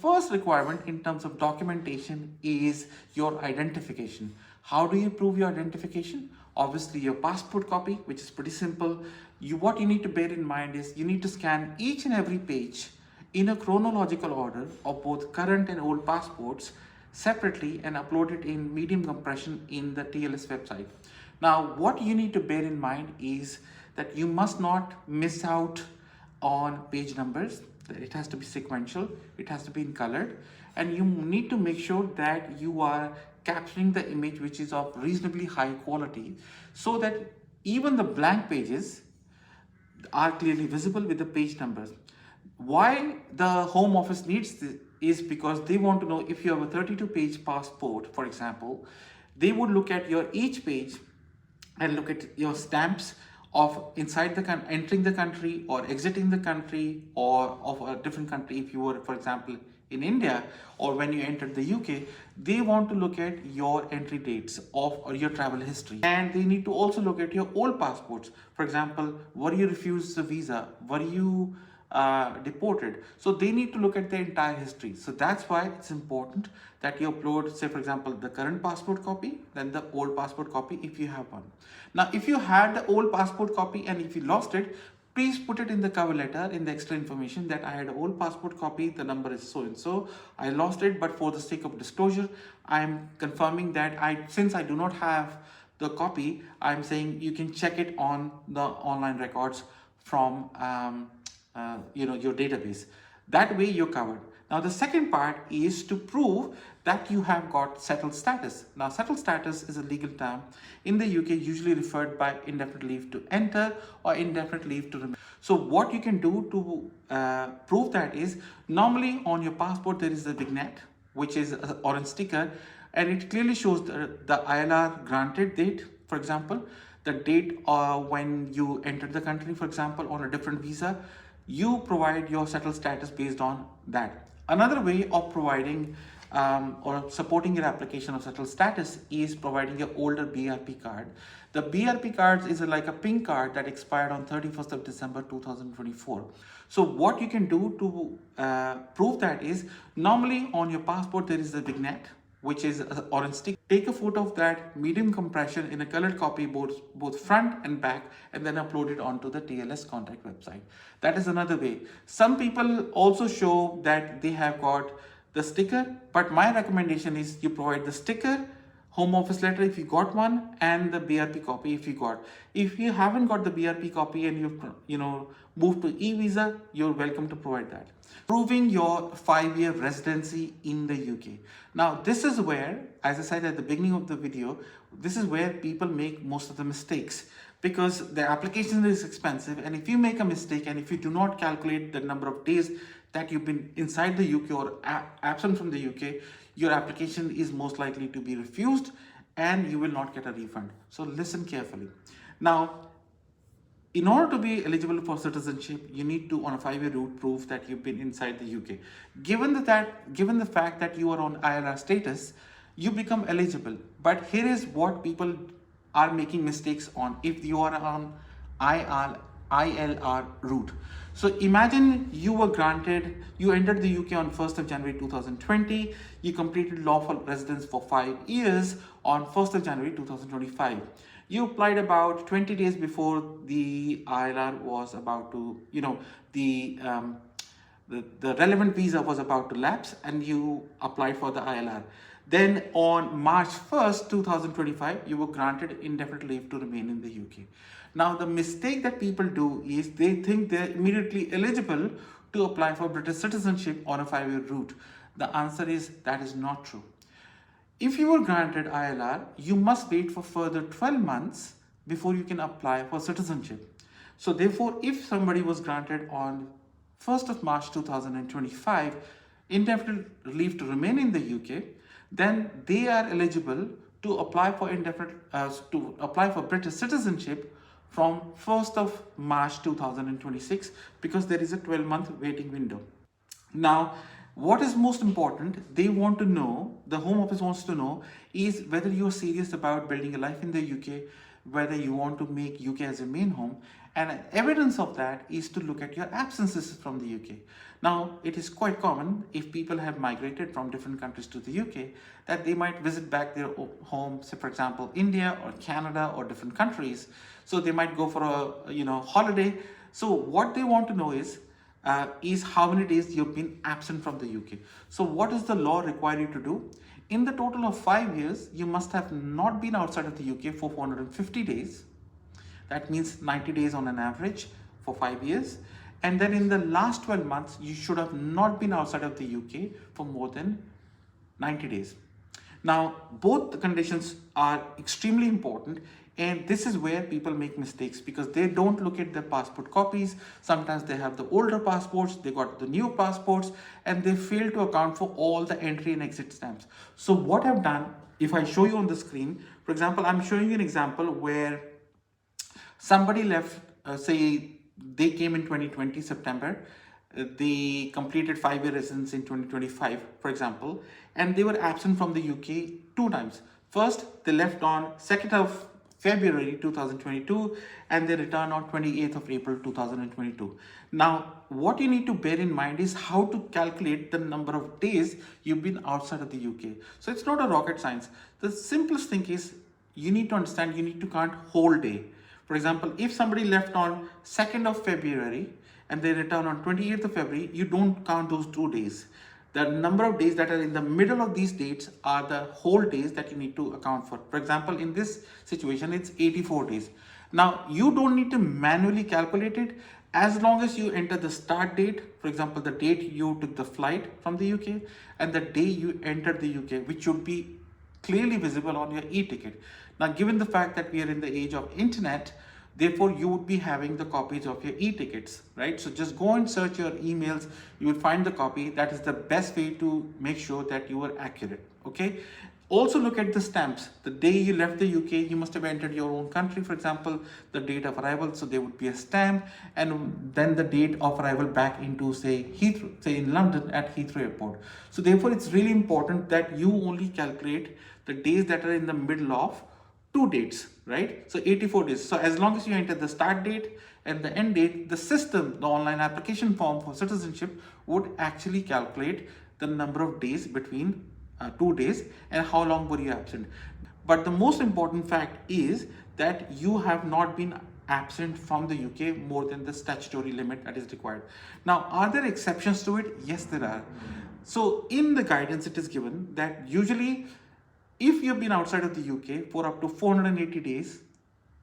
first requirement in terms of documentation is your identification. How do you prove your identification? Obviously your passport copy, which is pretty simple. What you need to bear in mind is you need to scan each and every page in a chronological order of both current and old passports separately and upload it in medium compression in the TLS website. Now, what you need to bear in mind is that you must not miss out on page numbers. It has to be sequential, it has to be in colored, and you need to make sure that you are capturing the image which is of reasonably high quality so that even the blank pages are clearly visible with the page numbers. Why the Home Office needs this is because they want to know if you have a 32-page passport, for example, they would look at your each page and look at your stamps of inside the entering the country or exiting the country or of a different country. If you were, for example, in India or when you entered the UK, they want to look at your entry dates of or your travel history, and they need to also look at your old passports. For example, were you refused a visa? Were you deported? So they need to look at the entire history. So that's why it's important that you upload, say for example, the current passport copy, then the old passport copy if you have one. Now, if you had the old passport copy and if you lost it, please put it in the cover letter in the extra information that I had an old passport copy, the number is so and so, I lost it, but for the sake of disclosure, I'm confirming that since I do not have the copy, I'm saying you can check it on the online records from your database. That way you're covered. Now the second part is to prove that you have got settled status. Now settled status is a legal term in the UK, usually referred by indefinite leave to enter or indefinite leave to remain. So what you can do to prove that is, normally on your passport there is a vignette, which is an orange sticker, and it clearly shows the ILR granted date, for example, the date when you entered the country, for example, on a different visa. You provide your settled status based on that. Another way of providing or supporting your application of settled status is providing your older BRP card. The BRP card is like a pink card that expired on 31st of December 2024. So what you can do to prove that is, normally on your passport there is a vignette, which is an orange stick. Take a photo of that, medium compression in a colored copy, both front and back, and then upload it onto the TLS contact website. That is another way. Some people also show that they have got the sticker, but my recommendation is you provide the sticker, Home Office letter if you got one, and the BRP copy if you got. If you haven't got the BRP copy and you've moved to e-visa, you're welcome to provide that. Proving your 5-year residency in the UK. Now this is where, as I said at the beginning of the video, this is where people make most of the mistakes, because the application is expensive, and if you make a mistake and if you do not calculate the number of days that you've been inside the UK or absent from the UK, your application is most likely to be refused and you will not get a refund. So listen carefully. Now, in order to be eligible for citizenship, you need to, on a 5-year route, prove that you've been inside the UK. Given the fact that you are on ILR status, you become eligible. But here is what people are making mistakes on if you are on ILR route. So imagine you entered the UK on 1st of January 2020, you completed lawful residence for 5 years on 1st of January 2025. You applied about 20 days before the ILR was about to, the relevant visa was about to lapse, and you applied for the ILR. Then on March 1st, 2025, you were granted indefinite leave to remain in the UK. Now, the mistake that people do is they think they're immediately eligible to apply for British citizenship on a 5-year route. The answer is that is not true. If you were granted ILR, you must wait for further 12 months before you can apply for citizenship. So therefore, if somebody was granted on 1st of March 2025 indefinite leave to remain in the UK, then they are eligible to apply for British citizenship from 1st of March 2026, because there is a 12-month waiting window. Now, what is most important, they want to know, the Home Office wants to know, is whether you're serious about building a life in the UK, whether you want to make UK as your main home, And evidence of that is to look at your absences from the UK. Now, it is quite common if people have migrated from different countries to the UK that they might visit back their home, say for example, India or Canada or different countries. So they might go for a holiday. So what they want to know is how many days you've been absent from the UK. So what does the law require you to do? In the total of 5 years, you must have not been outside of the UK for 450 days. That means 90 days on an average for 5 years. And then in the last 12 months, you should have not been outside of the UK for more than 90 days. Now, both the conditions are extremely important, and this is where people make mistakes because they don't look at their passport copies. Sometimes they have the older passports, they got the new passports, and they fail to account for all the entry and exit stamps. So what I've done, if I show you on the screen, for example, I'm showing you an example where somebody left, say they came in 2020 September, they completed 5-year residence in 2025, for example, and they were absent from the UK 2 times. First, they left on 2nd of February 2022 and they returned on 28th of April 2022. Now, what you need to bear in mind is how to calculate the number of days you've been outside of the UK. So it's not a rocket science. The simplest thing is you need to understand, you need to count whole day. For example, if somebody left on 2nd of February and they return on 28th of February, you don't count those 2 days. The number of days that are in the middle of these dates are the whole days that you need to account for. For example, in this situation, it's 84 days. Now, you don't need to manually calculate it as long as you enter the start date, for example, the date you took the flight from the UK and the day you entered the UK, which should be clearly visible on your e-ticket. Now, given the fact that we are in the age of internet, therefore you would be having the copies of your e-tickets, right? So just go and search your emails, you will find the copy. That is the best way to make sure that you are accurate, okay? Also look at the stamps. The day you left the UK, you must have entered your own country, for example, the date of arrival, so there would be a stamp, and then the date of arrival back into, say, Heathrow, say in London at Heathrow Airport. So therefore it's really important that you only calculate the days that are in the middle of 2 dates, right? So 84 days. So as long as you enter the start date and the end date, the system, the online application form for citizenship would actually calculate the number of days between 2 days and how long were you absent. But the most important fact is that you have not been absent from the UK more than the statutory limit that is required. Now, are there exceptions to it? Yes, there are. So in the guidance, it is given that usually if you've been outside of the UK for up to 480 days,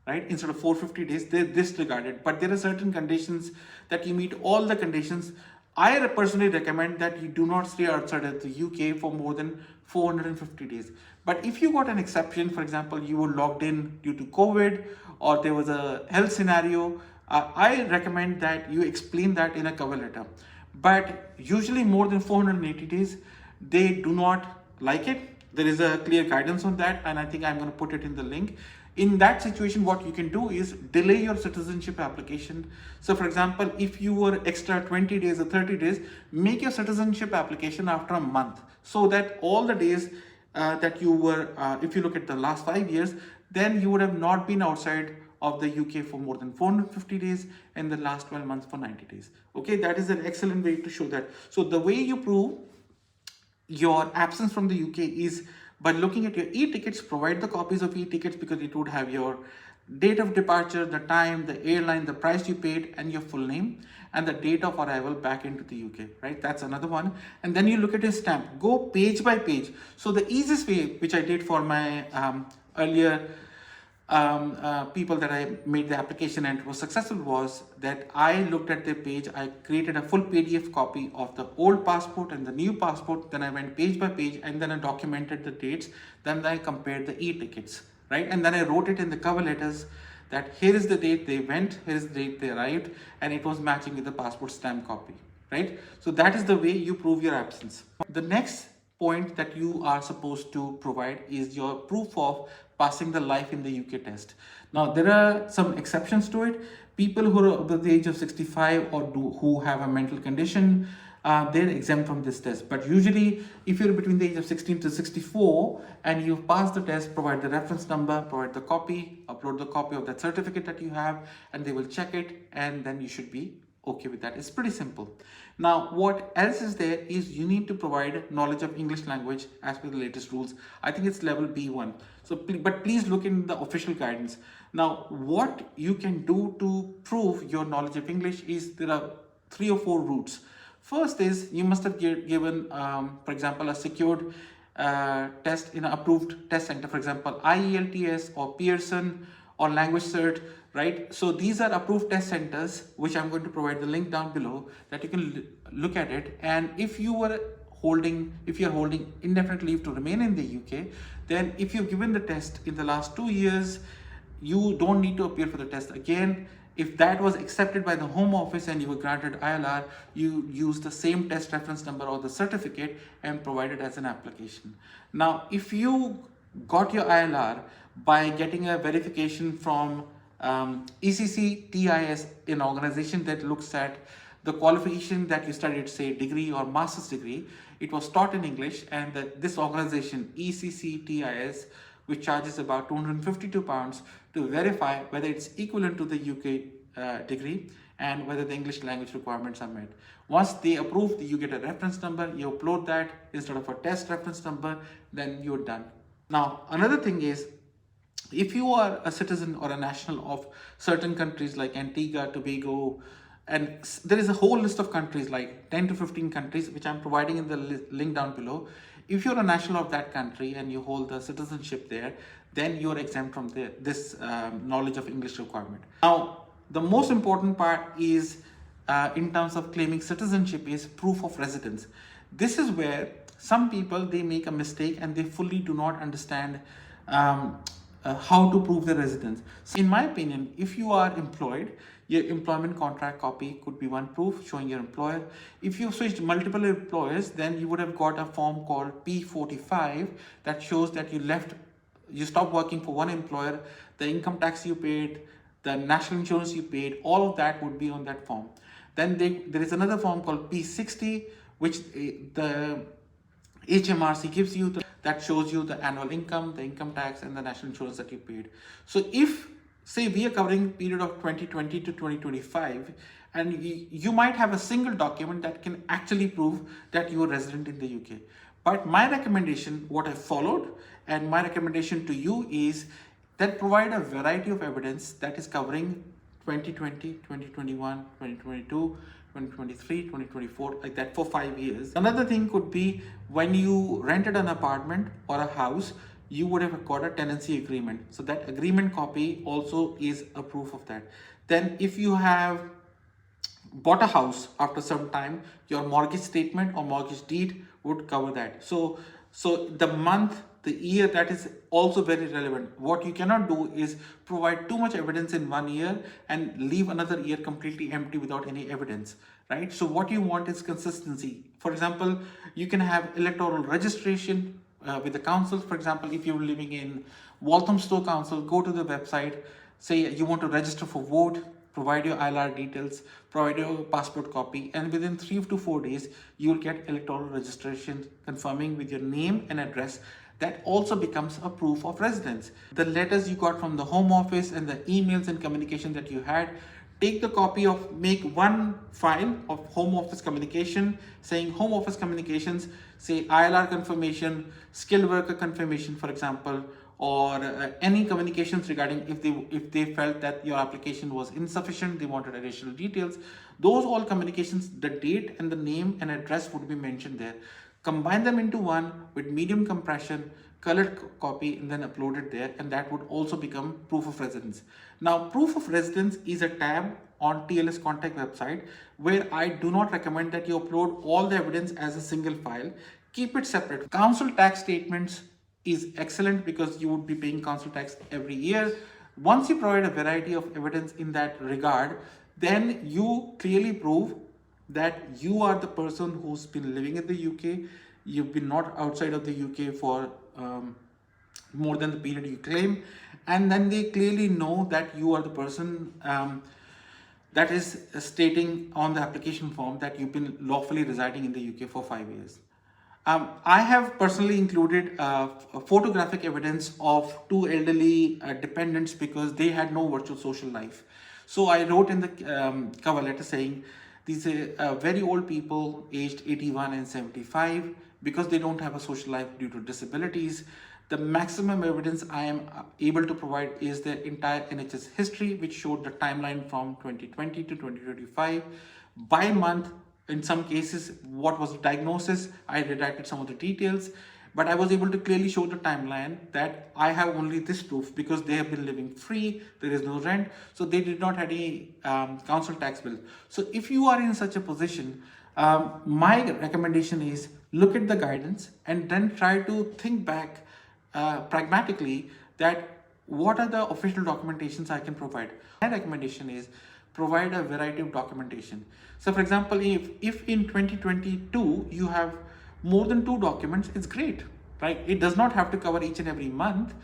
right, instead of 450 days, they're disregarded. But there are certain conditions that you meet all the conditions. I personally recommend that you do not stay outside of the UK for more than 450 days. But if you got an exception, for example, you were logged in due to COVID or there was a health scenario, I recommend that you explain that in a cover letter. But usually more than 480 days, they do not like it. There is a clear guidance on that, and I think I'm going to put it in the link. In that situation, what you can do is delay your citizenship application. So for example, if you were extra 20 days or 30 days, make your citizenship application after a month so that all the days that you were, if you look at the last 5 years, then you would have not been outside of the UK for more than 450 days and the last 12 months for 90 days. Okay, that is an excellent way to show that. So the way you prove your absence from the UK is by looking at your e-tickets. Provide the copies of e-tickets because it would have your date of departure, the time, the airline, the price you paid, and your full name, and the date of arrival back into the UK, right? That's another one. And then you look at your stamp, go page by page. So the easiest way, which I did for my earlier people that I made the application and was successful, was that I looked at their page. I created a full PDF copy of the old passport and the new passport. Then I went page by page and then I documented the dates. Then I compared the e-tickets, right? And then I wrote it in the cover letters that here is the date they went, here is the date they arrived, and it was matching with the passport stamp copy, right? So that is the way you prove your absence. The next point that you are supposed to provide is your proof of passing the life in the UK test. Now, there are some exceptions to it. People who are over the age of 65 or who have a mental condition, they're exempt from this test. But usually, if you're between the age of 16 to 64 and you've passed the test, provide the reference number, provide the copy, upload the copy of that certificate that you have, and they will check it, and then you should be okay with that. It's pretty simple. Now, what else is there is you need to provide knowledge of English language as per the latest rules. I think it's level B1. So, but please look in the official guidance. Now, what you can do to prove your knowledge of English is there are 3 or 4 routes. First is you must have given, for example, a secured test in an approved test center, for example, IELTS or Pearson or Language Cert, right? So these are approved test centers, which I'm going to provide the link down below that you can look at it. And if you're holding indefinite leave to remain in the UK, then if you've given the test in the last 2 years, you don't need to appear for the test again. If that was accepted by the Home Office and you were granted ILR, you use the same test reference number or the certificate and provide it as an application. Now, if you got your ILR by getting a verification from ECCTIS, an organization that looks at the qualification that you studied, say degree or master's degree, it was taught in English, and this organization ECCTIS, which charges about £252 to verify whether it's equivalent to the UK degree and whether the English language requirements are met. Once they approve, you get a reference number, you upload that instead of a test reference number, then you're done. Now, another thing is, if you are a citizen or a national of certain countries like Antigua, Tobago, and there is a whole list of countries like 10 to 15 countries, which I'm providing in the link down below. If you're a national of that country and you hold the citizenship there, then you're exempt from this knowledge of English requirement. Now, the most important part is in terms of claiming citizenship is proof of residence. This is where some people, they make a mistake and they fully do not understand how to prove their residence. So in my opinion, if you are employed, your employment contract copy could be one proof showing your employer. If you've switched multiple employers, then you would have got a form called P45 that shows that you stopped working for one employer, the income tax you paid, the national insurance you paid, all of that would be on that form. Then there is another form called P60, which the HMRC gives you, that shows you the annual income, the income tax, and the national insurance that you paid. So if, say, we are covering period of 2020 to 2025, and you might have a single document that can actually prove that you are resident in the UK. But my recommendation, what I followed, and my recommendation to you is that provide a variety of evidence that is covering 2020, 2021, 2022, 2023, 2024, like that for 5 years. Another thing could be when you rented an apartment or a house, you would have got a tenancy agreement. So that agreement copy also is a proof of that. Then if you have bought a house after some time, your mortgage statement or mortgage deed would cover that. So the month, the year, that is also very relevant. What you cannot do is provide too much evidence in 1 year and leave another year completely empty without any evidence, right? So what you want is consistency. For example, you can have electoral registration with the council. For example, if you're living in Walthamstow Council, go to the website, say you want to register for vote, provide your ILR details, provide your passport copy, and within 3 to 4 days, you will get electoral registration confirming with your name and address. That also becomes a proof of residence. The letters you got from the Home Office and the emails and communication that you had, take the copy of, make one file of Home Office communication, saying Home Office communications, say ILR confirmation, skilled worker confirmation, for example, or any communications regarding if they felt that your application was insufficient, they wanted additional details. Those all communications, the date and the name and address would be mentioned there. Combine them into one with medium compression, colored copy, and then upload it there, and that would also become proof of residence. Now, proof of residence is a tab on TLS Contact website where I do not recommend that you upload all the evidence as a single file. Keep it separate. Council tax statements is excellent because you would be paying council tax every year. Once you provide a variety of evidence in that regard, then you clearly prove that you are the person who's been living in the UK. You've been not outside of the UK for more than the period you claim, and then they clearly know that you are the person that is stating on the application form that you've been lawfully residing in the UK for 5 years. I have personally included photographic evidence of two elderly dependents because they had no virtual social life. So I wrote in the cover letter saying these are very old people aged 81 and 75 because they don't have a social life due to disabilities. The maximum evidence I am able to provide is the entire NHS history, which showed the timeline from 2020 to 2025 by month. In some cases, what was the diagnosis, I redacted some of the details, but I was able to clearly show the timeline that I have only this proof because they have been living free, there is no rent, so they did not have any council tax bill. So if you are in such a position, my recommendation is look at the guidance and then try to think back pragmatically that what are the official documentations I can provide. My recommendation is provide a variety of documentation. So for example, if in 2022 you have more than 2 documents, it's great, right? It does not have to cover each and every month,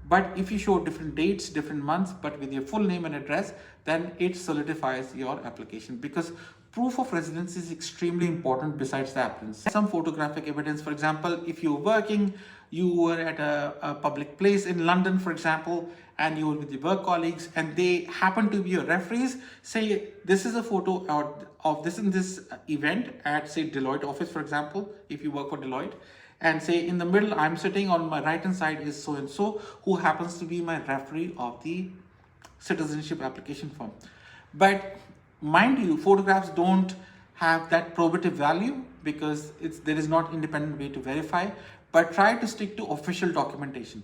but if you show different dates, different months, but with your full name and address, then it solidifies your application, because proof of residence is extremely important besides the appearance. Some photographic evidence, for example, if you're working, you were at a public place in London, for example, and you were with your work colleagues and they happen to be your referees, say this is a photo of this in this event at, say, Deloitte office, for example, if you work for Deloitte, and say in the middle I'm sitting, on my right hand side is so and so who happens to be my referee of the citizenship application form. But mind you, photographs don't have that probative value because there is not independent way to verify, but try to stick to official documentation.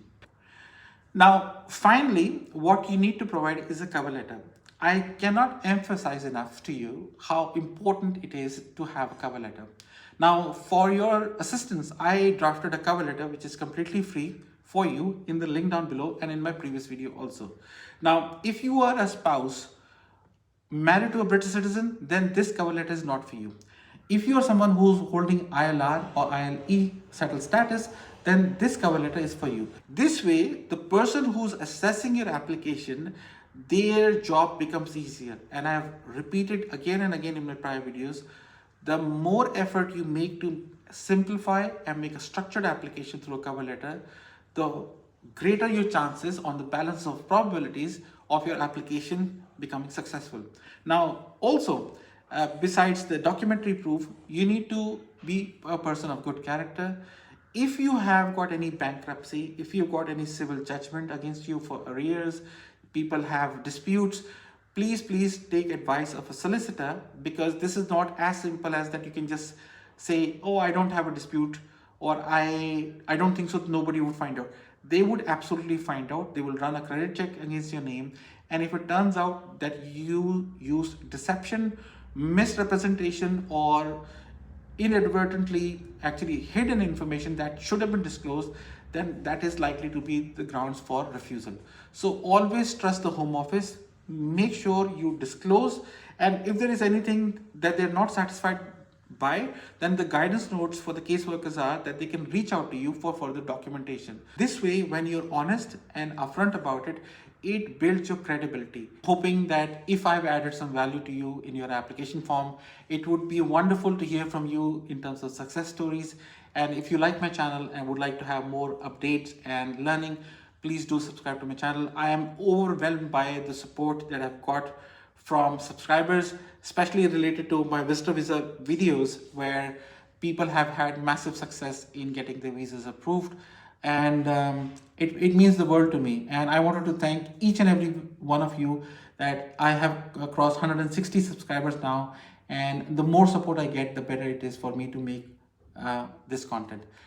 Now, finally, what you need to provide is a cover letter. I cannot emphasize enough to you how important it is to have a cover letter. Now, for your assistance, I drafted a cover letter which is completely free for you in the link down below and in my previous video also. Now, if you are a spouse married to a British citizen, then this cover letter is not for you. If you are someone who's holding ILR or ILE settled status, then this cover letter is for you. This way, the person who's assessing your application, their job becomes easier. And I have repeated again and again in my prior videos, the more effort you make to simplify and make a structured application through a cover letter, the greater your chances on the balance of probabilities of your application becoming successful. Now, also, besides the documentary proof, you need to be a person of good character. If you have got any bankruptcy, if you've got any civil judgment against you for arrears, people have disputes, please take advice of a solicitor, because this is not as simple as that you can just say, oh, I don't have a dispute, or I don't think so, nobody would find out. They would absolutely find out. They will run a credit check against your name, and if it turns out that you used deception, misrepresentation, or inadvertently actually hidden information that should have been disclosed, then that is likely to be the grounds for refusal. So always trust the Home Office. Make sure you disclose, and if there is anything that they're not satisfied by, then the guidance notes for the caseworkers are that they can reach out to you for further documentation. This way, when you're honest and upfront about it, it builds your credibility. Hoping that if I've added some value to you in your application form, it would be wonderful to hear from you in terms of success stories. And if you like my channel and would like to have more updates and learning, please do subscribe to my channel. I am overwhelmed by the support that I've got from subscribers, especially related to my visitor visa videos, where people have had massive success in getting their visas approved. And it means the world to me. And I wanted to thank each and every one of you that I have crossed 160 subscribers now. And the more support I get, the better it is for me to make this content.